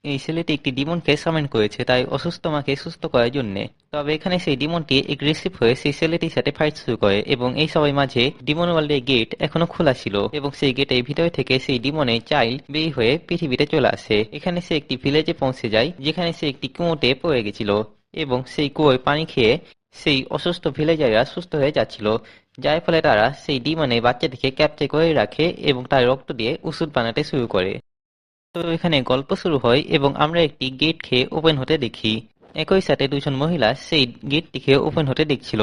এই ছেলেটি একটি ডিমনকে সামেন করেছে তাই অসুস্থ মাকে সুস্থ করার জন্য। তবে এখানে সেই ডিমনটি এগ্রেসিভ হয়ে সেই ছেলেটির সাথে ফাইট শুরু করে এবং এই সবাই মাঝে ডিমন ওয়ার্ল্ডের গেট এখনো খোলা ছিল এবং সেই গেটের ভিতরে থেকে সেই ডিমনের চাইল্ড বের হয়ে পৃথিবীতে চলে আসে। এখানে সে একটি ভিলেজে পৌঁছে যায় যেখানে সে একটি কুয়োতে পড়ে গেছিল এবং সেই কুয়োয় পানি খেয়ে সেই অসুস্থ ভিলেজাররা সুস্থ হয়ে যাচ্ছিল, যার ফলে তারা সেই ডিমনের বাচ্চাটিকে ক্যাপচার করে রাখে এবং তার রক্ত দিয়ে ওষুধ বানাতে শুরু করে। তো এখানে গল্প শুরু হয় এবং আমরা একটি গেট খেয়ে ওপেন হতে দেখি। একই সাথে দুজন মহিলা সেই গেটটিকে ওপেন হতে দেখছিল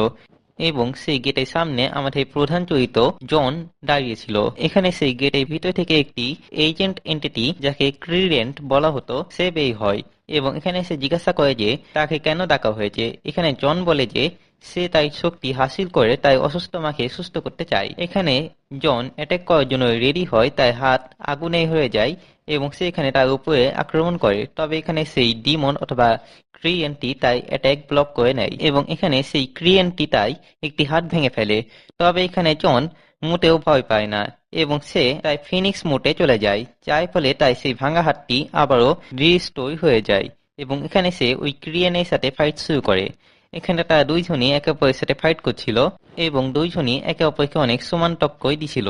এবং সেই গেটের সামনে আমাদের প্রধান চরিত্র জন দাঁড়িয়েছিল। এখানে সেই গেটের ভিতর থেকে একটি এজেন্ট এন্টিটি যাকে ক্রিডেন্ট বলা হতো সে বের হয় এবং এখানে সে জিজ্ঞাসা করে যে তাকে কেন ডাকা হয়েছে। এখানে জন বলে যে সে তাই শক্তি হাসিল করে তাই অসুস্থ মাকে সুস্থ করতে চায়। এখানে জন অ্যাটাক করার জন্য রেডি হয়, তাই হাত আগুনে হয়ে যায় এবং সে এখানে তার উপরে আক্রমণ করে। তবে এখানে সেই ডিমন অথবা ক্রিয়েন্টটি তাই অ্যাটাক ব্লক করে নেয় এবং এখানে সেই ক্রিয়েন্টটি তাই একটি হাত ভেঙে ফেলে। তবে এখানে জন মোটেও ভয় পায় না এবং সে তাই ফিনিক্স মোটে চলে যায়, যার ফলে তাই সেই ভাঙা হাতটি আবারও রিস্টোর হয়ে যায় এবং এখানে সে ওই ক্রিয়েনের সাথে ফাইট শুরু করে। এখানে তারা দুইজনই একে অপরের সাথে ফাইট করছিল এবং দুইজনই একে অপরকে অনেক সমান টক্কর দিছিল।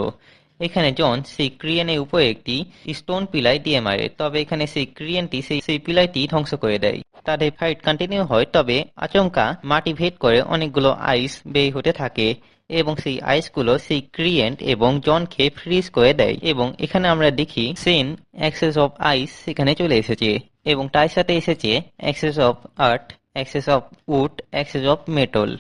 এখানে জন সেই ক্রিয়েনের উপরে একটি স্টোন পিলাই দিয়ে মারে, তবে এখানে সেই ক্রিয়েনটি সেই পিলাইটি ধ্বংস করে দেয়। তাদের ফাইট কন্টিনিউ হয়, তবে আচমকা মাটি ভেদ করে অনেকগুলো আইস বের হতে থাকে এবং সেই আইসগুলো সেই ক্রিয়েন্ট এবং জনকে ফ্রিজ করে দেয় এবং এখানে আমরা দেখি সেন অ্যাক্সেস অফ আইস সেখানে চলে এসেছে এবং তার সাথে এসেছে access of earth, access of wood, access of metal.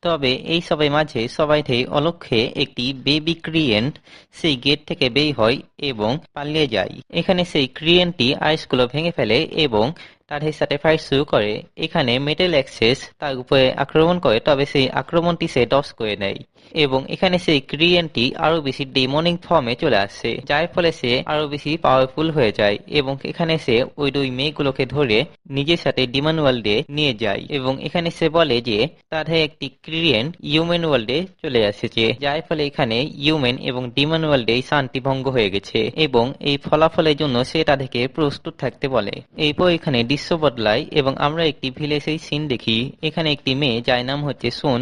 তবে এই সবাই মাঝে সবাইতেই অলক্ষ্যে একটি বেবি ক্রিয়েন্ট সেই গেট থেকে বের হয় এবং পালিয়ে যায়। এখানে সেই ক্রিয়েন্টটি আইসগুলো ভেঙে ফেলে এবং তাদের সাথে ফাইট শুরু করে। এখানে মেটেল অ্যাক্সেস তার উপরে আক্রমণ করে, তবে সেই আক্রমণটি সে ডস করে নেয় এবং এখানে সেই ক্রিয়েন্টটি আরো বেশি ডেমনিক ফর্মে চলে আসে, যার ফলে সে আরো বেশি পাওয়ারফুল হয়ে যায় এবং এখানে সে ওই দুই মেয়েগুলোকে ধরে নিজের সাথে ডিমন ওয়ার্ল্ডে নিয়ে যায় এবং এখানে সে বলে যে তাদের একটি ক্রিয়েন্ট হিউম্যান ওয়ার্ল্ডে চলে এসেছে, যার ফলে এখানে হিউম্যান এবং ডিমন ওয়ার্ল্ডে শান্তি ভঙ্গ হয়ে গেছে এবং এই ফলাফলের জন্য সে তাদেরকে প্রস্তুত থাকতে বলে। এরপর এখানে দৃশ্য বদলায় এবং আমরা একটি ভিলেজের সিন দেখি। এখানে একটি মেয়ে যার নাম হচ্ছে সোন,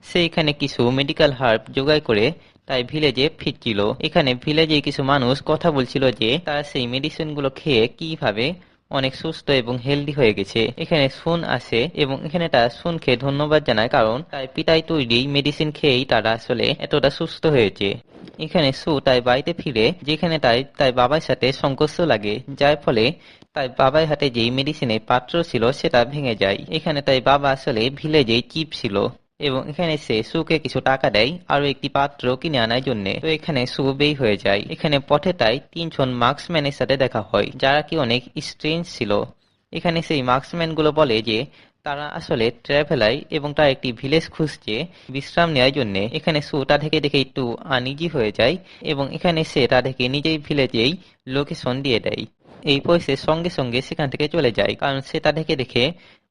সে এখানে কিছু মেডিকেল হার্ব জোগাড় করে তাই ভিলেজে ফিরছিল। এখানে ভিলেজে কিছু মানুষ কথা বলছিল যে তারা সেই মেডিসিন গুলো খেয়ে কিভাবে অনেক সুস্থ এবং হেলদি হয়ে গেছে। এখানে সুন আসে এবং এখানে তারা সুনকে ধন্যবাদ জানায়, কারণ তার পিতাই তৈরি মেডিসিন খেয়েই তারা আসলে এতটা সুস্থ হয়েছে। এখানে সু তাই বাড়িতে ফিরে, যেখানে তার বাবার সাথে সংঘর্ষ লাগে, যার ফলে তার বাবার হাতে যেই মেডিসিনের পাত্র ছিল সেটা ভেঙে যায়। এখানে তাই বাবা আসলে ভিলেজে চিপ ছিল এবং এখানে সে সুকে কিছু টাকা দেয় আরো একটি পাত্র কিনে আনার জন্য। তো এখানে সু বের হয়ে যায়। এখানে পথে তাই তিনজন মার্কসম্যানের সাথে দেখা হয় যারা কি অনেক স্ট্রেঞ্জ ছিল। এখানে সেই মার্কসম্যান গুলো বলে যে তারা আসলে ট্রাভেলার এবং তারা একটি ভিলেজ খুঁজছে বিশ্রাম নেওয়ার জন্য। এখানে সু তাদেরকে দেখে একটু আনইজি হয়ে যায় এবং এখানে সে তাদেরকে নিজেই ভিলেজেই লোকেশন দিয়ে দেয়। এই পয়সে সঙ্গে সঙ্গে সেখান থেকে চলে যায়, কারণ সে তাদেরকে দেখে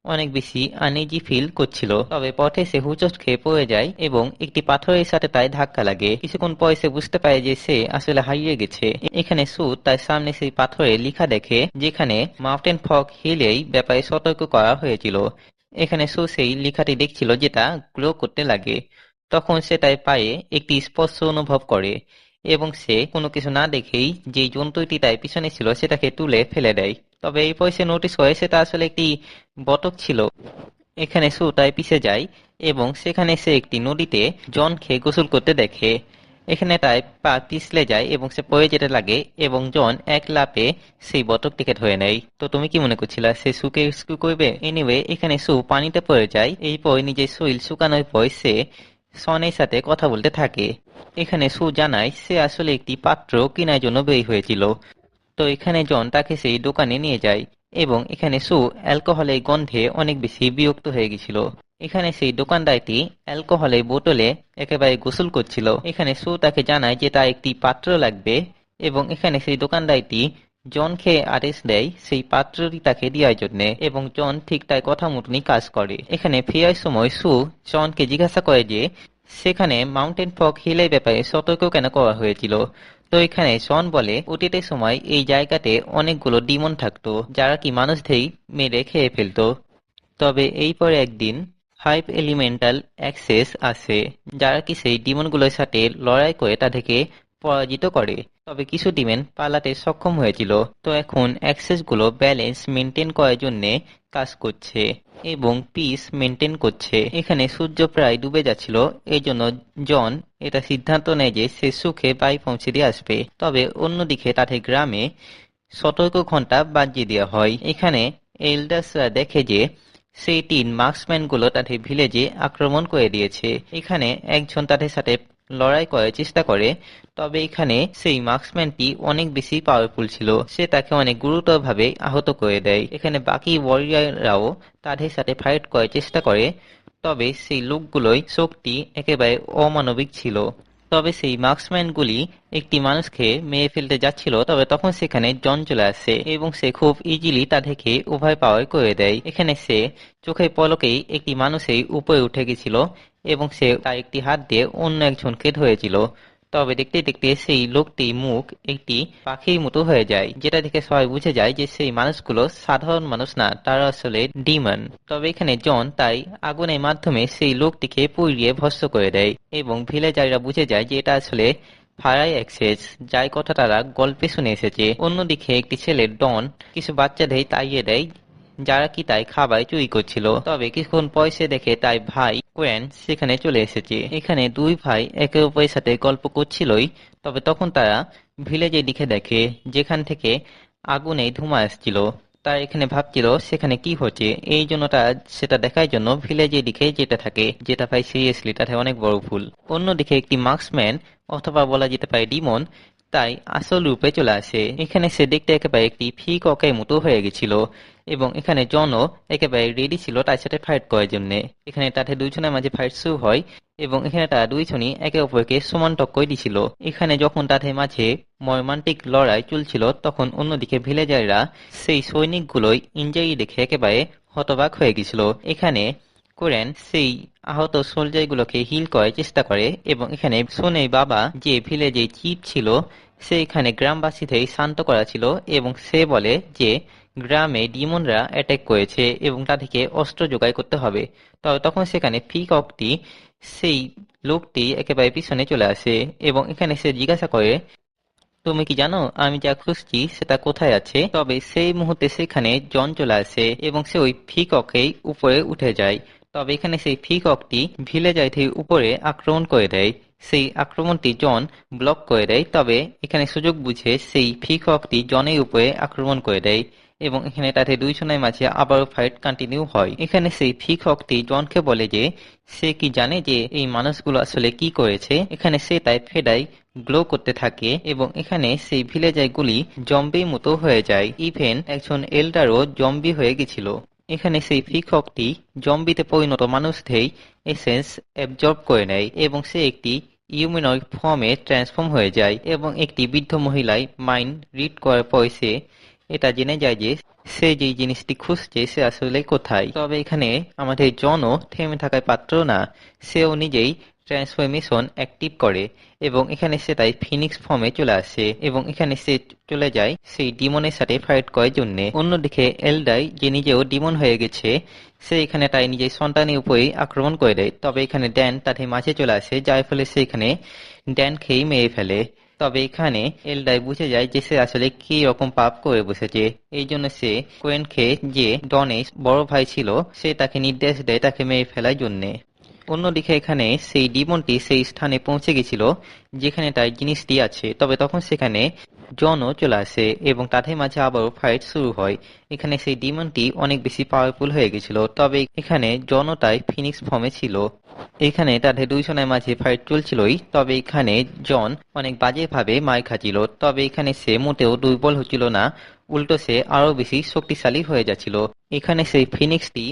অনেক বেশি আনইজি ফিল করছিল। তবে পথে সে হুঁচট খেয়ে পড়ে যায় এবং একটি পাথরের সাথে তাই ধাক্কা লাগে। কিছুক্ষণ পরে সে বুঝতে পারে যে সে আসলে হারিয়ে গেছে। এখানে সু তার সামনে সেই পাথরে লেখা দেখে যেখানে মাউন্টেন ফগ হিলেই ব্যাপারে সতর্ক করা হয়েছিল। এখানে সু সেই লেখাটি দেখছিল যেটা গ্লো করতে লাগে। তখন সে তার পায়ে একটি স্পর্শ অনুভব করে এবং সে কোনো কিছু না দেখেই যে জন্তুটি তার পিছনে ছিল সেটাকে তুলে ফেলে দেয়। তবে এই পয়সা নোটিস করে সেটা আসলে একটি বতক ছিল। এখানে সু তার পিছে যায় এবং সেখানে সে একটি নদীতে জনকে গোসল করতে দেখে। এখানে তার পা পিছলে যায় এবং সে পড়ে যেতে লাগে এবং জন এক লাফে সেই বতকটিকে ধরে নেয়। তো তুমি কি মনে করছিলা সে সুকে রেস্কিউ করবে? এনিওয়ে এখানে সু পানিতে পড়ে যায়। এরপর নিজের শরীর শুকানোর পর সে সনের সাথে কথা বলতে থাকে। এখানে সু জানায় সে আসলে একটি পাত্র কেনার জন্য বের হয়েছিল। তো এখানে জন তাকে সেই দোকানে নিয়ে যায় এবং এখানে সু অ্যালকোহলের গন্ধে অনেক বেশি বিরক্ত হয়ে গেছিল। এখানে সেই দোকানদারটি অ্যালকোহলের বোতলে একেবারে গোসল করছিল। এখানে সু তাকে জানায় যে তার একটি পাত্র লাগবে এবং এখানে সেই দোকানদারটি জনকে আদেশ দেয় সেই পাত্রটি তাকে দেওয়ার জন্য এবং জন ঠিক তার কথা মতনই কাজ করে। এখানে ফেরার সময় সু জনকে জিজ্ঞাসা করে যে সেখানে মাউন্টেন ফগ হিলের ব্যাপারে সতর্ক কেন করা হয়েছিল। তো এখানে জন বলে অতীতের সময় এই জায়গাতে অনেকগুলো ডিমন থাকতো যারা কি মানুষদেরই মেরে খেয়ে ফেলতো। তবে এই পরে একদিন 5 এলিমেন্টাল অ্যাক্সেস আসে যারা কি সেই ডিমনগুলোর সাথে লড়াই করে তাদেরকে পরাজিত করে। তবে কিছু ডিমন পালাতে সক্ষম হয়েছিল। তো এখন অ্যাক্সেস গুলো ব্যালেন্স মেনটেন করার জন্য কাজ করছে এবং পিস মেনটেন করছে। এখানে সূর্য প্রায় ডুবে যাচ্ছিল, এই জন্য জন এটা সিদ্ধান্ত নেয় যে সে সুখে বাড়ি পৌঁছে দিয়ে আসবে। তবে অন্যদিকে তাদের গ্রামে সতর্ক ঘন্টা বাজিয়ে দেওয়া হয়। এখানে এল্ডার্সরা দেখে যে সেই 3 মার্কসম্যানগুলো তাদের ভিলেজে আক্রমণ করে দিয়েছে। এখানে একজন তাদের সাথে লড়াই করার চেষ্টা করে, তবে এখানে সেই মার্কসম্যানটি অনেক বেশি পাওয়ারফুল ছিল, সে তাকে অনেক গুরুতরভাবে আহত করে দেয়। এখানে বাকি ওয়ারিয়ররাও তাদের সাথে ফাইট করার চেষ্টা করে, তবে সেই লোকগুলোই শক্তি একেবারে অমানবিক ছিল। তবে সেই মার্কসম্যানগুলি একটি মানুষকে মেরে ফেলতে যাচ্ছিল, তবে তখন সেখানে জন চলে আসে এবং সে খুব ইজিলি তাদেরকে উভয় পাওয়ার করে দেয়। এখানে সে চোখের পলকেই একটি মানুষের উপরে উঠে গেছিল এবং সে তার একটি হাত দিয়ে অন্য একজনকে ধরেছিল। তবে দেখতে দেখতে সেই লোকটির মুখ একটি পাখির মতো হয়ে যায়, যেটা দেখে সবাই বুঝে যায় যে সেই মানুষগুলো সাধারণ মানুষ না, তারা আসলে ডিমন। তবে এখানে জন তাই আগুনের মাধ্যমে সেই লোকটিকে পুড়িয়ে ভস্ম করে দেয় এবং ভিলেজাররা বুঝে যায় যে এটা আসলে ফায়ার অ্যাক্সেস, যার কথা তারা গল্পে শুনে এসেছে। অন্যদিকে একটি ছেলে ডন কিছু বাচ্চাদের তাড়িয়ে দেয় যারা কি তাই খাবার চুরি করছিল। তবে কিছুক্ষণ পর সে দেখে তার ভাই কোয়েন সেখানে চলে এসেছে। এখানে দুই ভাই একে অপরের সাথে গল্প করছিলই, তবে তখন তারা ভিলেজের দিকে দেখে যেখান থেকে আগুনে ধোঁয়া আসছিল। তারা এখানে ভাবছিল সেখানে কি হচ্ছে, এই জন্য তারা সেটা দেখার জন্য ভিলেজের দিকে যেতে থাকে, যেটা ভাই সিরিয়াসলি তাতে অনেক বড় ভুল। অন্যদিকে একটি মার্কসম্যান অথবা বলা যেতে পারে ডিমন তাই আসল রূপে চলে আসে। এখানে সে দেখতে একেবারে একটি পিককের মতো হয়ে গেছিল এবং এখানে জনও একেবারে রেডি ছিল তার সাথে ফাইট করার জন্য। এখানে তাদের দুইজনের মাঝে ফাইট শুরু হয় এবং এখানে তারা দুইজনই একে অপরকে সমান টক্কর দিছিল। এখানে যখন তাদের মাঝে মর্মান্তিক লড়াই চলছিল, তখন অন্যদিকে ভিলেজাররা সেই সৈনিকগুলোই ইনজারি দেখে একেবারে হতবাক হয়ে গেছিল। এখানে কোরেন সেই আহত সোলজারগুলোকে হিল করার চেষ্টা করে এবং এখানে সোনের বাবা যে ভিলেজে চিফ ছিল সে এখানে গ্রামবাসীদের শান্ত করা ছিল এবং সে বলে যে গ্রামে ডিমনরা অ্যাটাক করেছে এবং তাদেরকে অস্ত্র জোগাড় করতে হবে। তবে তখন সেখানে পিককটি সেই লোকটি একেবারে পিছনে চলে আসে এবং এখানে সে জিজ্ঞাসা করে, তুমি কি জানো আমি যা খুঁজছি সেটা কোথায় আছে? তবে সেই মুহূর্তে সেখানে জন চলে আসে এবং সে ওই পিককেই উপরে উঠে যায়। তবে এখানে সেই পিককটি ভিলেজারদের উপরে আক্রমণ করে দেয়। সেই আক্রমণটি জন ব্লক করে দেয়, তবে এখানে সুযোগ বুঝে সেই পিককটি জনের উপরে আক্রমণ করে দেয় এবং এখানে তাদের দুইজনের মাঝে আবারও ফাইট কন্টিনিউ হয়। এখানে সেই পিককটি জনকে বলে যে সে কি জানে যে এই মানুষগুলো আসলে কি করেছে। এখানে সে তাই ফেডাই গ্লো করতে থাকে এবং এখানে সেই ভিলেজারগুলি জম্বির মতো হয়ে যায়। ইভেন একজন এল্ডারও জম্বি হয়ে গেছিল। এখানে সেই পিককটি জম্বিতে পরিণত মানুষদের এসেন্স অ্যাবজর্ব করে নেয় এবং সে একটি ইউম্যানয়েড ফর্মে ট্রান্সফর্ম হয়ে যায় এবং একটি বৃদ্ধ মহিলায় মাইন্ড রিড করার পর সে এটা জেনে যায় যে সে যেই জিনিসটি খুঁজছে সে আসলে কোথায়। তবে এখানে আমাদের জনও থেমে থাকার পাত্র না, সেও নিজেই ট্রান্সফরমেশন অ্যাক্টিভ করে এবং এখানে সে তাই ফিনিক্স ফর্মে চলে আসে এবং এখানে সে চলে যায় সেই ডিমনের সাথে ফাইট করার জন্য। অন্যদিকে এলডাই যে নিজেও ডিমন হয়ে গেছে সে এখানে তাই নিজের সন্তানের উপরেই আক্রমণ করে দেয়। তবে এখানে ড্যান তাদের মাঝে চলে আসে, যার ফলে সে এখানে ড্যানকেই মেরে ফেলে। তবে এখানে এলডাই বুঝে যায় যে সে আসলে কি রকম পাপ করে বসেছে, এই জন্য সে কোয়েনকে যে ডনের বড় ভাই ছিল সে তাকে নির্দেশ দেয় তাকে মেরে ফেলার জন্যে। অন্যদিকে এখানে সেই ডিমনটি সেই স্থানে পৌঁছে গেছিল যেখানে তার জিনিসটি আছে। তবে তখন সেখানে জনও চলে আসে এবং তাদের মাঝে আবারও ফাইট শুরু হয়। এখানে সেই ডিমনটি অনেক বেশি পাওয়ারফুল হয়ে গেছিল, তবে এখানে জনও তাই ফিনিক্স ফর্মে ছিল। এখানে তাদের দুইজনের মাঝে ফাইট চলছিলই, তবে এখানে জন অনেক বাজেভাবে মার খাচ্ছিল। তবে এখানে সে মোটেও দুর্বল হচ্ছিল না, উল্টো সে আরো বেশি শক্তিশালী হয়ে যাচ্ছিল। এখানে সেই ফিনিক্সটি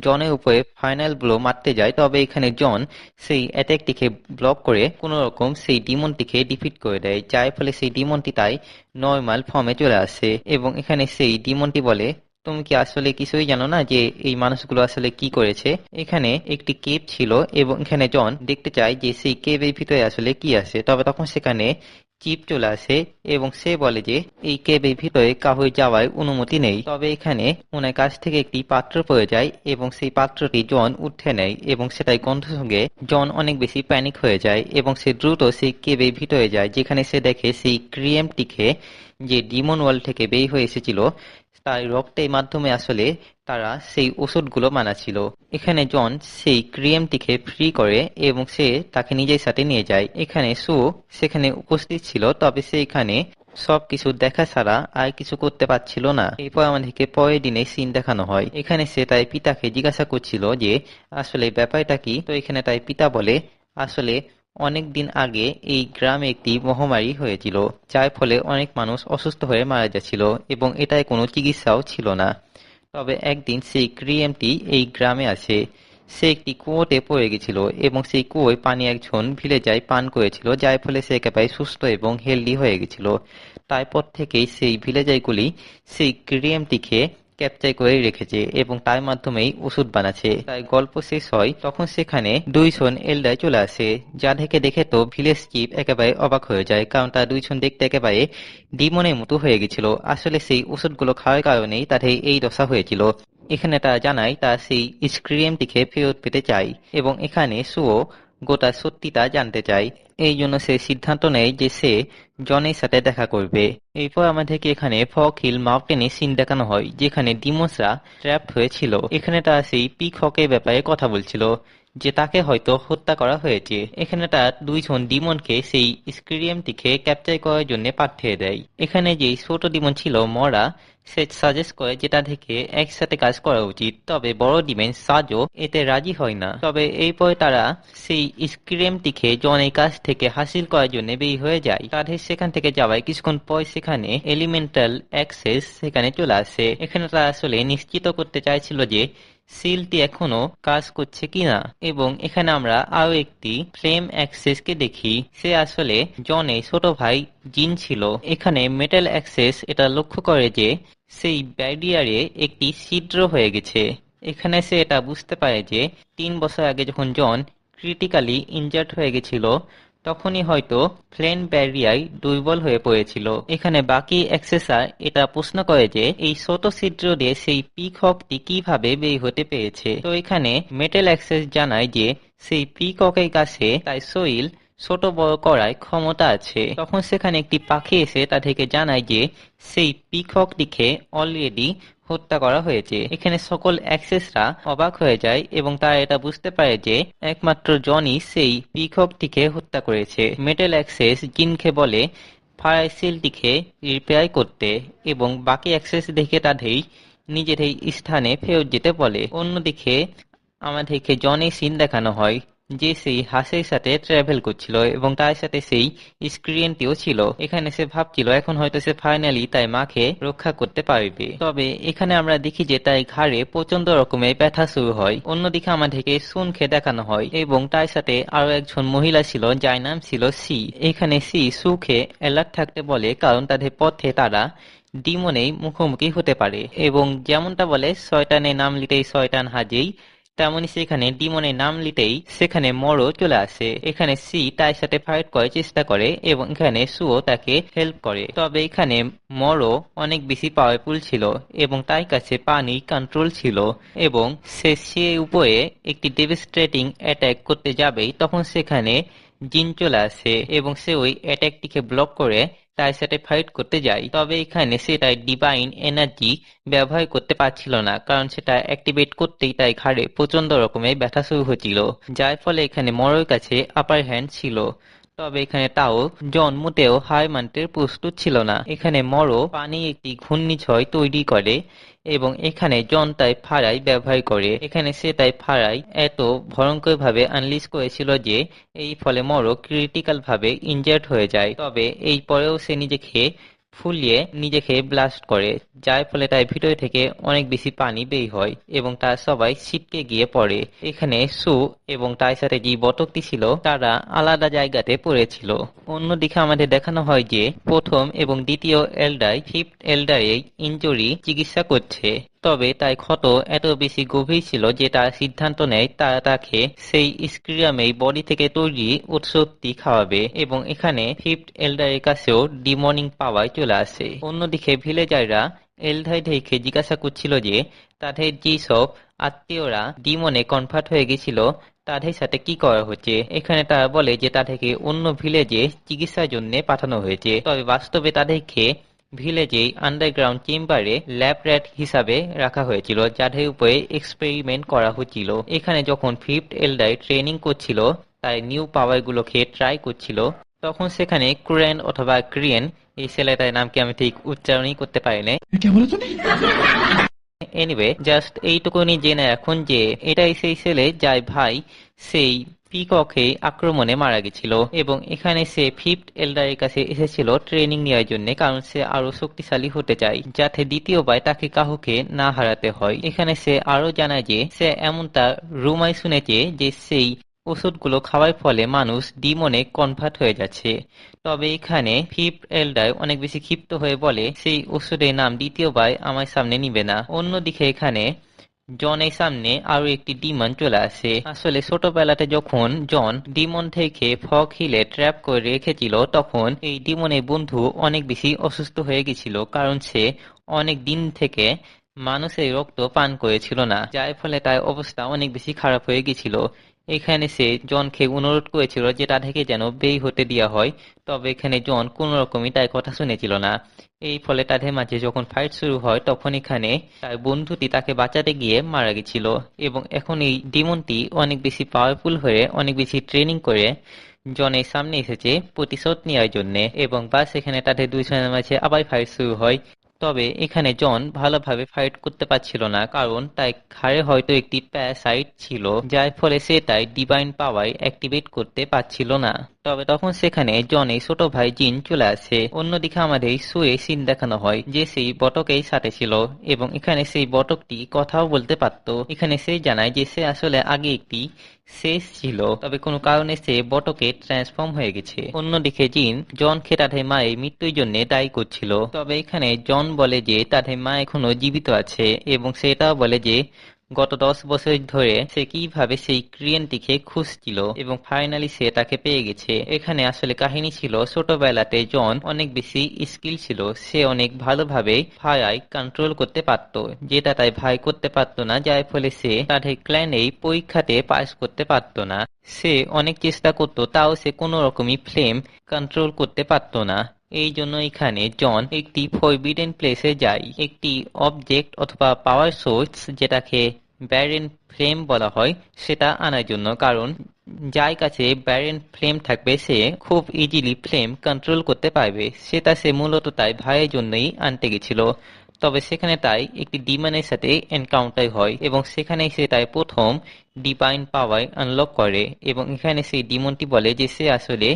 জনের উপরে ফাইনাল ব্লো মারতে যায়, তবে এখানে জন সেই অ্যাটাকটিকে ব্লক করে কোন রকম সেই ডিমনটিকে ডিফিট করে দেয়, যার ফলে সেই ডিমনটি তাই নর্মাল ফর্মে চলে আসে এবং এখানে সেই ডিমনটি বলে, তুমি কি আসলে কিছুই জানো না যে এই মানুষগুলো আসলে কি করেছে? এখানে একটি কেভ ছিল এবং এখানে জন দেখতে চায় যে সেই কেভের ভিতরে আসলে কি আছে। তবে তখন সেখানে চিপ চলে আসে এবং সে বলে যে এই কেবের ভিতরে কাউর যাওয়ার অনুমতি নেই। তবে এখানে ওনার কাছ থেকে একটি পাত্র পড়ে যায় এবং সেই পাত্রটি জন উঠে নেয় এবং সেটাই গন্ধ সঙ্গে জন অনেক বেশি প্যানিক হয়ে যায় এবং সে দ্রুত সেই কেবের ভিতরে যায়, যেখানে সে দেখে সেই ক্রিয়েমটিকে যে ডিমন ওয়ার্ল্ড থেকে বের হয়ে এসেছিল তার রক্তের মাধ্যমে আসলে তারা সেই ওষুধগুলো বানাচ্ছিল। এখানে জন সেই ক্রিয়েমটিকে ফ্রি করে এবং সে তাকে নিজের সাথে নিয়ে যায়। এখানে সু সেখানে উপস্থিত ছিল, তবে সে এখানে সবকিছু দেখা ছাড়া আর কিছু করতে পারছিল না। এরপর আমাদেরকে পরের দিনে সিন দেখানো হয়। এখানে সে তার পিতাকে জিজ্ঞাসা করছিল যে আসলে ব্যাপারটা কি। তো এখানে তার পিতা বলে আসলে অনেক দিন আগে এই গ্রামে একটি মহামারী হয়েছিল, যার ফলে অনেক মানুষ অসুস্থ হয়ে মারা যাচ্ছিল এবং এটায় কোনো চিকিৎসাও ছিল না। তবে একদিন সেই ক্রিয়েমটি এই গ্রামে আসে। সে একটি কুয়োতে পড়ে গেছিল এবং সেই কুয়োয় পানি একজন ভিলেজার পান করেছিল, যার ফলে সে একেবারে সুস্থ এবং হেলদি হয়ে গেছিল। তারপর থেকেই সেই ভিলেজারগুলি সেই ক্রিয়েমটিকে ক্যাপচার করে রেখেছে এবং তার মাধ্যমেই ওষুধ বানাচ্ছে। তাই গল্প শেষ হয় তখন সেখানে দুইজন এল্ডার চলে আসে, যা দেখে তো ভিলেজ চিফ একেবারে অবাক হয়ে যায়, কারণ তার দুইজন দেখতে একেবারে ডিমনের মতো হয়ে গেছিল। আসলে সেই ওষুধগুলো খাওয়ার কারণেই তাদের এই দশা হয়েছিল। এখানে তারা জানায় তারা সেই স্ক্রিয়েমটিকে ফেরত পেতে চায় এবং এখানে সুও গোটা সত্যিটা জানতে চায়। এই জন্য সে সিদ্ধান্ত নেয় যে সে জনের সাথে দেখা করবে। এরপর আমাদেরকে এখানে ফক হিল মাউন্টেনে সিন দেখানো হয়, যেখানে ডিমোসরা ট্র্যাপ হয়েছিল। এখানে তারা সেই পিক হকের ব্যাপারে কথা বলছিল, যে তাকে হয়তো হত্যা করা হয়েছে। এখানে তার দুইজন ডিমনকে সেই স্ক্রিয়েমটিকে ক্যাপচার করার জন্য পাঠিয়ে দেয়। এখানে যে ছোট ডিমন ছিল মরা, সে সাজেস্ট করে যে তাদেরকে একসাথে কাজ করা উচিত, তবে বড় ডিমেন সাজো এতে রাজি হয় না। তবে এরপর তারা সেই স্ক্রিয়েমটিকে জনের কাছ থেকে হাসিল করার জন্য বের হয়ে যায়। তাদের সেখান থেকে যাওয়ায় কিছুক্ষণ পর সেখানে এলিমেন্টাল অ্যাক্সেস সেখানে চলে আসে। এখানে তারা আসলে নিশ্চিত করতে চাইছিল যে সিলটি এখনো কাজ করছে কিনা, এবং এখানে আমরা আরো একটি ফ্লেম অ্যাক্সেস কে দেখি। সে আসলে জনের ছোট ভাই জিন ছিল। এখানে মেটাল অ্যাক্সেস এটা লক্ষ্য করে যে সেই ব্যারিয়ারে একটি ছিদ্র হয়ে গেছে। এখানে সে এটা বুঝতে পারে যে 3 বছর আগে যখন জন ক্রিটিক্যালি ইনজার্ড হয়ে গেছিল, তখনই হয়তো ফ্লেম ব্যারিয়ার দুর্বল হয়ে পড়েছিল। এখানে বাকি অ্যাক্সেসার এটা প্রশ্ন করে যে এই ছোট ছিদ্র দিয়ে সেই পিকহকটি কিভাবে বের হতে পেরেছে। তো এখানে মেটাল অ্যাক্সেস জানায় যে সেই পিককের কাছে তার শরীর ছোট বড় করার ক্ষমতা আছে। তখন সেখানে একটি পাখি এসে তাদেরকে জানায় যে সেই পিককটিকে অলরেডি হত্যা করা হয়েছে। এখানে সকল অ্যাক্সেসরা অবাক হয়ে যায় এবং তারা এটা বুঝতে পারে যে একমাত্র জনই সেই পিককটিকে হত্যা করেছে। মেটাল অ্যাক্সেস জিনকে বলে ফায়ার সিলটিকে রিপেয়ার করতে এবং বাকি অ্যাক্সেস দেখে তাদের নিজেদের স্থানে ফেরত যেতে বলে। অন্যদিকে আমাদেরকে জনের সিন দেখানো হয়, যে সেই হাঁসের সাথে ট্রাভেল করছিল এবং তার সাথে সেই স্ক্রিয়েনটিও ছিল। এখানে সে ভাবছিল এখন হয়তো সে ফাইনালি তার মাকে রক্ষা করতে পারবে। তবে এখানে আমরা দেখি যে তার ঘাড়ে প্রচন্ড রকমের ব্যথা শুরু হয়। অন্যদিকে আমাদেরকে সুনকে দেখানো হয় এবং তার সাথে আরো একজন মহিলা ছিল, যার নাম ছিল সি। এখানে সি সুকে অ্যালার্ট থাকতে বলে, কারণ তাদের পথে তারা ডিমনেই মুখোমুখি হতে পারে এবং যেমনটা বলে শয়তানের নাম লিতেই শয়তান হাজেই, তেমনি সেখানে ডিমনের নাম লিতেই সেখানে মরো চলে আসে। এখানে সি তার সাথে ফাইট করার চেষ্টা করে এবং এখানে সুও তাকে হেল্প করে। তবে এখানে মরো অনেক বেশি পাওয়ারফুল ছিল এবং তার কাছে পানি কন্ট্রোল ছিল এবং সে উপরে একটি ডেভাস্টেটিং অ্যাটাক করতে যাবেই তখন সেখানে জিন চলে আসে এবং সে ওই অ্যাটাকটিকে ব্লক করে তার সাথে ফাইট করতে যায়। তবে এখানে সে তার ডিভাইন এনার্জি ব্যবহার করতে পারছিল না, কারণ সেটা অ্যাক্টিভেট করতেই তার ঘাড়ে প্রচন্ড রকমের ব্যথা শুরু হচ্ছিল, যার ফলে এখানে মরোর কাছে আপার হ্যান্ড ছিল। তবে এখানে তাও জন মোটেও হার মানতে প্রস্তুত ছিল না। এখানে মরো পানি একটি ঘূর্ণিঝড় তৈরি করে এবং এখানে জন তাই ফাড়াই ব্যবহার করে। এখানে সে তাই ফাড়াই এত ভয়ঙ্কর ভাবে আনলিশ করেছিল যে এই ফলে মরো ক্রিটিক্যাল ভাবে ইনজার্ড হয়ে যায়। তবে এই পরেও সে নিজেকে ফুলিয়ে নিজেকে ব্লাস্ট করে, যার ফলে তার ভিতর থেকে অনেক বেশি পানি বের হয় এবং তার সবাই ছিটকে গিয়ে পড়ে। এখানে সু এবং তার সাথে যে বতকটি ছিল তারা আলাদা জায়গাতে পড়েছিল। অন্যদিকে আমাদের দেখানো হয় যে প্রথম এবং দ্বিতীয় এল্ডার ফিফথ এল্ডারের ইনজুরি চিকিৎসা করছে তবে তাই ক্ষত এত বেশি গভীর ছিল যে তার সিদ্ধান্ত নেয় তারা তাকে সেই স্ক্রিয়ামেই বডি থেকে তৈরি ওষুধটি খাওয়াবে এবং এখানে ফিফথ এল্ডারের কাছেও ডিমনিং পাওয়ার চলে আসে। অন্যদিকে ভিলেজাররা এলধাইকে জিজ্ঞাসা করছিল যে তাদের যেসব আত্মীয়রা ডিমনে কনভার্ট হয়ে গেছিল তাদের সাথে কি করা হচ্ছে। এখানে তারা বলে যে তাদেরকে অন্য ভিলেজে চিকিৎসার জন্য পাঠানো হয়েছে, তবে বাস্তবে তাদেরকে ভিলেজেই আন্ডারগ্রাউন্ড চেম্বারে ল্যাব র্যাট হিসাবে রাখা হয়েছিল, যাদের উপরে এক্সপেরিমেন্ট করা হচ্ছিল। এখানে যখন ফিফথ এল্ডার ট্রেনিং করছিল তার নিউ পাওয়ার গুলোকে ট্রাই করছিল, তখন সেখানে ক্রেন অথবা ক্রিয়েন, এই ছেলেটার নামকে আমি ঠিক উচ্চারণই করতে পারি না। এনিওয়ে, জাস্ট এইটুকুনি জেনে এখন যে এটাই সেই ছেলে যার ভাই সেই পিককে আক্রমণে মারা গেছিল এবং এখানে সে ফিফথ এল্ডারের কাছে এসেছিল ট্রেনিং নেওয়ার জন্য, কারণ সে আরো শক্তিশালী হতে চায় যাতে দ্বিতীয়বার তাকে কাউকে না হারাতে হয়। এখানে সে আরো জানায় যে সে এমনটা রুমায় শুনেছে যে সেই ওষুধগুলো খাওয়ার ফলে মানুষ ডিমনে কনভার্ট হয়ে যাচ্ছে। তবে এখানে ফিফথ এল্ডার অনেক বেশি ক্ষিপ্ত হয়ে বলে সেই ওষুধের নাম দ্বিতীয়বার আমার সামনে নিবে না। অন্যদিকে এখানে জনের সামনে আরো একটি ডিমন চলে আসে। আসলে ছোটবেলাতে যখন জন ডিমন থেকে ফগ হিলে ট্র্যাপ করে রেখেছিল তখন এই ডিমনের বন্ধু অনেক বেশি অসুস্থ হয়ে গেছিল, কারণ সে অনেক দিন থেকে মানুষের রক্ত পান করেছিল না, যার ফলে তার অবস্থা অনেক বেশি খারাপ হয়ে গেছিল। এখানে সে জনকে অনুরোধ করেছিল যে তাদেরকে যেন বের হতে দেওয়া হয়, তবে এখানে জন কোন রকমই তার কথা শুনেছিল না। এই ফলে তাদের মাঝে যখন ফাইট শুরু হয় তখন এখানে তার বন্ধুটি তাকে বাঁচাতে গিয়ে মারা গেছিল এবং এখন এই ডিমনটি অনেক বেশি পাওয়ারফুল হয়ে অনেক বেশি ট্রেনিং করে জনের সামনে এসেছে প্রতিশোধ নেওয়ার জন্য এবং বাস এখানে তাদের দুইজনের মাঝে আবার ফাইট শুরু হয়। তবে এখানে জন ভালোভাবে ফাইট করতে পারছিল না, কারণ তার ঘাড়ে হয়তো একটি প্যারাসাইট ছিল, যার ফলে সে তার ডিভাইন পাওয়ার অ্যাক্টিভেট করতে পারছিল না। তবে তখন সেখানে জনের ছোট ভাই জিন চলে আসে। অন্যদিকে আমাদের শুয়ে সিন দেখানো হয় যে সেই বটকের সাথে ছিল এবং এখানে সেই বটকটি কথাও বলতে পারতো। এখানে সে জানায় যে সে আসলে আগে একটি শেষ ছিল, তবে কোনো কারণে সে বটকে ট্রান্সফর্ম হয়ে গেছে। অন্যদিকে জিন জনকে তাদের মায়ের মৃত্যুর জন্য দায়ী করছিল, তবে এখানে জন বলে যে তাদের মা এখনো জীবিত আছে এবং সেটাও বলে যে গত 10 বছর ধরে সে কিভাবে সেই ক্রিয়েনটিকে খুঁজছিল এবং ফাইনালি সে তাকে পেয়ে গেছে। এখানে আসলে কাহিনী ছিল ছোটবেলাতে জন অনেক বেশি স্কিল ছিল, সে অনেক ভালোভাবে ফায়ার কন্ট্রোল করতে পারত, যেটা তাই ভাই করতে পারতো না, যার ফলে সে তাদের ক্ল্যানেই পরীক্ষাতে পাস করতে পারতো না। সে অনেক চেষ্টা করতো, তাও সে কোনো রকমই ফ্লেম কন্ট্রোল করতে পারতো না। এই জন্য এখানে জন একটি ফরবিডেন প্লেসে যায়, একটি অবজেক্ট অথবা পাওয়ার সোর্স যেটাকে ব্যারেন ফ্লেম বলা হয় সেটা আনার জন্য, কারণ যার কাছে ব্যারেন ফ্লেম থাকবে সে খুব ইজিলি ফ্লেম কন্ট্রোল করতে পারবে। সেটা সে মূলত তাই ভাইয়ের জন্যই আনতে গেছিল। তবে সেখানে তাই একটি ডিমনের সাথে এনকাউন্টার হয় এবং সেখানে সে তার প্রথম ডিভাইন পাওয়ার আনলক করে এবং এখানে সেই ডিমনটি বলে যে সে আসলে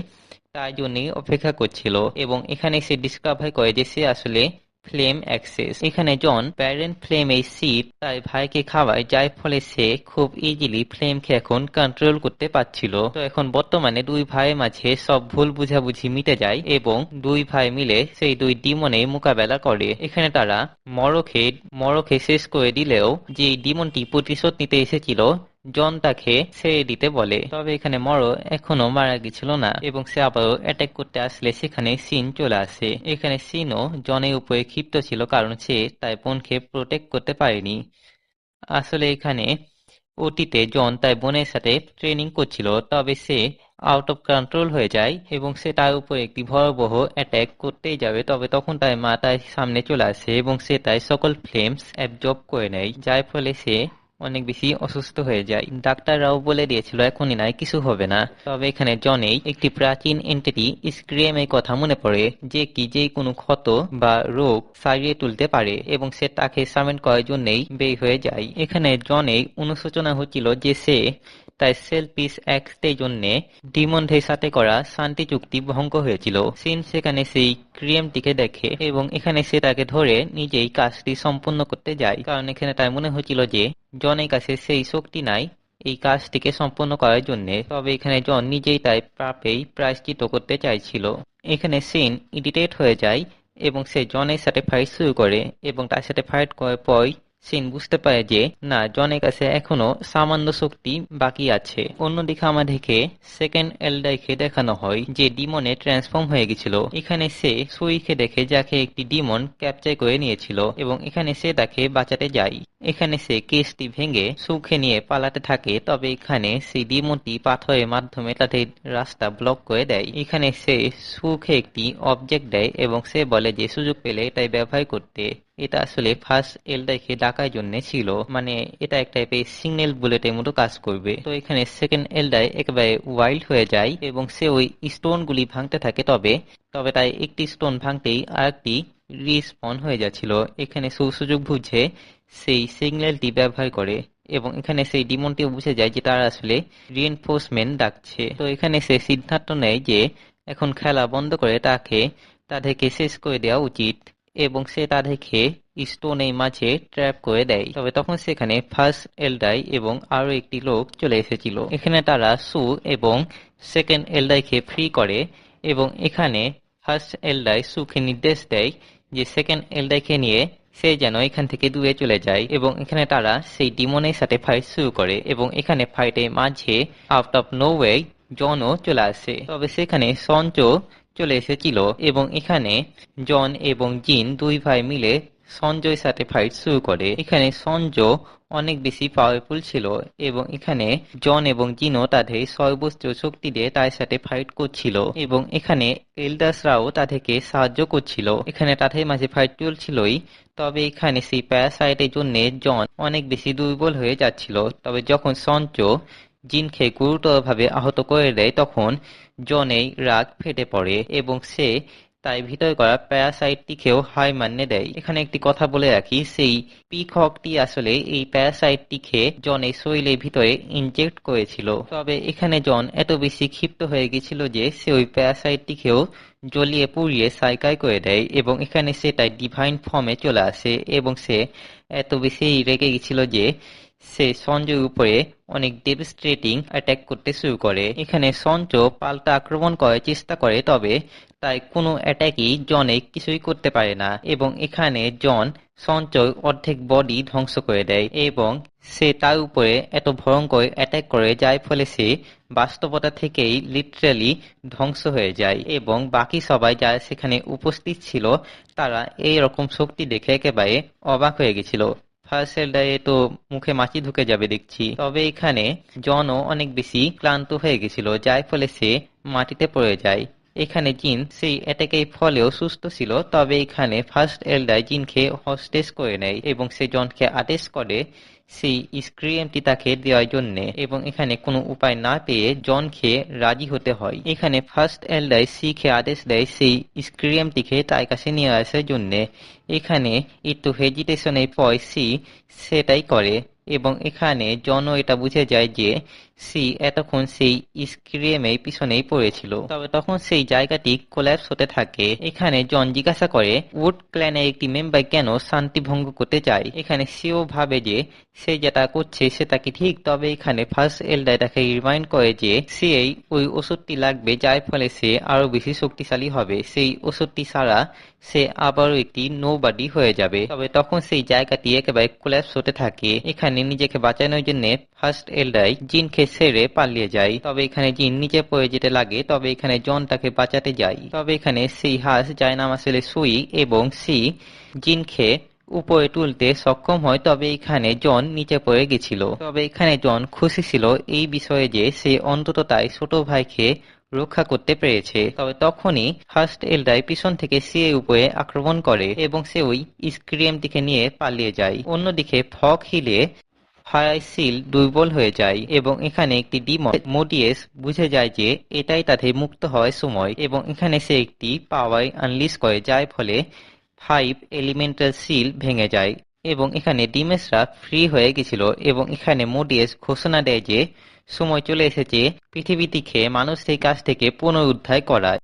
তার জন্যই অপেক্ষা করছিল এবং এখানে সে ডিসকভার করে যে সে আসলে ফ্লেম অ্যাক্সেস। এখানে জন প্যারেন্ট ফ্লেম এই সিড তার ভাইকে খাওয়ায়, যার ফলে সে খুব ইজিলি ফ্লেমকে এখন কন্ট্রোল করতে পারছিল। তো এখন বর্তমানে দুই ভাইয়ের মাঝে সব ভুল বুঝাবুঝি মিটে যায় এবং দুই ভাই মিলে সেই দুই ডিমনের মোকাবেলা করে। এখানে তারা মরকে শেষ করে দিলেও যে ডিমনটি প্রতিশোধ নিতে এসেছিল জন তাকে ছেড়ে দিতে বলে, তবে এখানে মরো এখনো মারা গেছিল না এবং সে আবারও অ্যাটাক করতে আসলে সেখানে সিন চলে আসে। এখানে সিনও জনের উপরে ক্ষিপ্ত ছিল কারণ সে তার বোনকে প্রোটেক্ট করতে পারেনি। আসলে এখানে অতীতে জন তার বোনের সাথে ট্রেনিং করছিল, তবে সে আউট অফ কন্ট্রোল হয়ে যায় এবং সে তার উপর একটি ভয়াবহ অ্যাটাক করতেই যাবে, তবে তখন তার মা তার সামনে চলে আসে এবং সে তার সকল ফ্লেমস অ্যাবজর্ব করে নেয়, যার ফলে সে অনেক বেশি অসুস্থ হয়ে যায়। ডাক্তাররাও বলে দিয়েছিল এখনই নয়, কিছু হবে না। তবে এখানে জনেই একটি প্রাচীন এন্টিটি স্ক্রিয়ামের কথা মনে পড়ে যে কি যে কোনো ক্ষত বা রোগ সারিয়ে তুলতে পারে এবং সে তাকে সামেন্ট করার জন্যই বের হয়ে যায়। এখানে জনেই অনুশোচনা হচ্ছিল যে সে তার সেলফিশ অ্যাক্টের জন্য ডিমনদের সাথে করা শান্তি চুক্তি ভঙ্গ হয়েছিল। সিন সেখানে সেই ক্রিয়েমটিকে দেখে এবং এখানে সে তাকে ধরে নিজেই কাজটি সম্পূর্ণ করতে যায়, কারণ এখানে তার মনে হচ্ছিল যে জনের কাছে সেই শক্তি নাই এই কাজটিকে সম্পন্ন করার জন্য। তবে এখানে জন নিজেই তার পাপেই প্রায়শ্চিত্ত করতে চাইছিল। এখানে সিন ইরিটেট হয়ে যায় এবং সে জনের সাথে ফাইট শুরু করে এবং তার সাথে ফাইট করার পর সিন বুঝতে পারে যে না, জনের কাছে এখনো সামান্য শক্তি বাকি আছে। অন্যদিকে আমাদেরকে সেকেন্ড এলডাইকে দেখানো হয় যে ডিমনে ট্রান্সফর্ম হয়ে গেছিল। এখানে সে সুইকে দেখে, যাকে একটি ডিমন ক্যাপচার করে নিয়েছিল, এবং এখানে সে তাকে বাঁচাতে যায়। এখানে সে কেসটি ভেঙে সুখে নিয়ে পালাতে থাকে, তবে এখানে সেই ডিমনটি পাথরের মাধ্যমে তাদের রাস্তা ব্লক করে দেয়। এখানে সে সুখে একটি অবজেক্ট দেয় এবং সে বলে যে সুযোগ পেলে এটাই ব্যবহার করতে। এটা আসলে ফার্স্ট এলডাইকে ডাকার জন্য ছিল, মানে এটা একটা টাইপের সিগন্যাল বুলেটের মতো কাজ করবে। তো এখানে সেকেন্ড এলডাই একেবারে ওয়াইল্ড হয়ে যায় এবং সে ওই স্টোন গুলি ভাঙতে থাকে, তবে তাই একটি স্টোন ভাঙতেই আরেকটি রিস্পন হয়ে যাচ্ছিল। এখানে সুযোগ বুঝে সেই সিগন্যালটি ব্যবহার করে, এবং এখানে সেই ডিমনটিও বুঝে যায় যে তারা আসলে রিএনফোর্সমেন্ট ডাকছে। তো এখানে সে সিদ্ধান্ত নেয় যে এখন খেলা বন্ধ করে তাদেরকে শেষ করে দেওয়া উচিত, এবং সে তাদেরকে স্টোনের মাঝে ট্র্যাপ করে দেয়। তবে তখন সেখানে ফার্স্ট এলডাই এবং আরো একটি লোক চলে এসেছিল। এখানে তারা সু এবং সেকেন্ড এলডাইকে ফ্রি করে, এবং এখানে ফার্স্ট এলডাই সুকে নির্দেশ দেয় যে সেকেন্ড এলডাইকে নিয়ে সে যেন এখান থেকে দূরে চলে যায়, এবং এখানে তারা সেই ডিমনের সাথে ফাইট শুরু করে, এবং এখানে ফাইটের মাঝে আউট অফ নোওয়ে জনও চলে আসে। তবে সেখানে সঞ্চো চলে এসেছিল, এবং এখানে জন এবং জিন দুই ভাই মিলে সঞ্জয়ের সাথে ফাইট শুরু করে। এখানে সঞ্জো অনেক বেশি পাওয়ারফুল ছিল, এবং এখানে জন এবং জিনও তাদের সর্বোচ্চ শক্তি দিয়ে তার সাথে ফাইট করছিল, এবং এখানে এল্ডার্সরাও তাদেরকে সাহায্য করছিল। এখানে তাদের মাঝে ফাইট চলছিলই, তবে এখানে সেই প্যারাসাইটের জন্য জন অনেক বেশি দুর্বল হয়ে যাচ্ছিল। তবে যখন সঞ্চো জিনকে গুরুতরভাবে আহত করে দেয়, তখন জনের রাগ ফেটে পড়ে এবং সে তাই ভিতরে করা প্যারাসাইটটিকেও হার মানিয়ে দেয়। এখানে একটি কথা বলে রাখি, সেই পিকহকটি আসলে এই প্যারাসাইটটিকে জনের শরীরের ভিতরে ইনজেক্ট করেছিল। তবে এখানে জন এত বেশি ক্ষিপ্ত হয়ে গেছিল যে সে ওই প্যারাসাইটটিকেও জ্বলিয়ে পুড়িয়ে সাইকার করে দেয়, এবং এখানে সে তার ডিভাইন ফর্মে চলে আসে, এবং সে এত বেশি রেগে গেছিল যে সে সঞ্জয়ের উপরে অনেক ডেভাস্টেটিং অ্যাটাক করতে শুরু করে। এখানে সঞ্চ পাল্টা আক্রমণ করার চেষ্টা করে, তবে তাই কোনো অ্যাটাকই জনে কিছুই করতে পারে না, এবং এখানে জন সঞ্চয় অর্ধেক বডি ধ্বংস করে দেয়, এবং সে তার উপরে এত ভয়ঙ্কর অ্যাটাক করে, যার ফলে সে বাস্তবতা থেকেই লিটারালি ধ্বংস হয়ে যায়, এবং বাকি সবাই যারা সেখানে উপস্থিত ছিল তারা এই রকম শক্তি দেখে একেবারে অবাক হয়ে গেছিল। ফার্স্ট এলডারে তো মুখে মাছি ঢুকে যাবে দেখছি। তবে এখানে জনও অনেক বেশি ক্লান্ত হয়ে গেছিল, যার ফলে সে মাটিতে পড়ে যায়। এখানে জিন সেই অ্যাটাকের ফলেও সুস্থ ছিল, তবে এখানে ফার্স্ট এলডার জিনকে হস্টেজ করে নেয়, এবং সে জনকে আদেশ করে সেই স্ক্রিমটি তাকে দেওয়ার জন্য, এবং এখানে কোনো উপায় না পেয়ে জনকে রাজি হতে হয়। এখানে ফার্স্ট এলডার সিকে আদেশ দেয় সেই স্ক্রিমটিকে তার কাছে নিয়ে আসার জন্য। এখানে একটু হেজিটেশনের পর সি সেটাই করে, এবং এখানে জনও এটা বুঝে যায় যে সি এতক্ষণ সেই স্ক্রিমের পিছনেই পড়েছিল। তবে তখন সেই জায়গাটি কোল্যাপস হতে থাকে। এখানে জন জিজ্ঞাসা করে উড ক্ল্যানের একটি মেম্বার কেন শান্তি ভঙ্গ করতে চায়। এখানে সিও ভাবে যে সে যেটা করছে সেটা কি ঠিক, তবে এখানে ফার্স্ট এলডার তাকে রিমাইন্ড করে যে সে ওই ওষুধটি লাগবে, যার ফলে সে আরো বেশি শক্তিশালী হবে। সেই ওষুধটি ছাড়া সে আবারও একটি নোবডি হয়ে যাবে। তবে তখন সেই জায়গাটি একেবারে কোল্যাপস হতে থাকে। এখানে নিজেকে বাঁচানোর জন্য ফার্স্ট এলডার জিনকে ছেড়ে পালিয়ে যায়, তবে এখানে জিন নিচে পড়ে যেতে লাগে। তবে এখানে জন তাকে বাঁচাতে যায়। তবে এখানে সেই হাঁস যার নাম আসলে সুই, এবং সি জিনকে উপরে তুলতে সক্ষম হয়, তবে এখানে জন নিচে পড়ে গেছিল। তবে এখানে জন খুশি ছিল এই বিষয়ে যে সে অন্তত তাই ছোট ভাইকে রক্ষা করতে পেরেছে। তবে তখনই ফার্স্ট এলডার পিছন থেকে সি এর উপরে আক্রমণ করে, এবং সে ওই স্ক্রিমটিকে নিয়ে পালিয়ে যায়। অন্যদিকে ফগ হিলে ফায়ার সিল দুর্বল হয়ে যায়, এবং এখানে একটি ডিমন মোডিয়েস বুঝে যায় যে এটাই তাদের মুক্ত হওয়ার সময়, এবং এখানে সে একটি পাওয়ার আনলিশ করে, যার ফলে 5 এলিমেন্টাল সিল ভেঙে যায়, এবং এখানে ডিমেসরা ফ্রি হয়ে গেছিল। এবং এখানে মোডিয়েস ঘোষণা দেয় যে সময় চলে এসেছে পৃথিবীটিকে মানুষের কাছ থেকে পুনরুদ্ধার করার।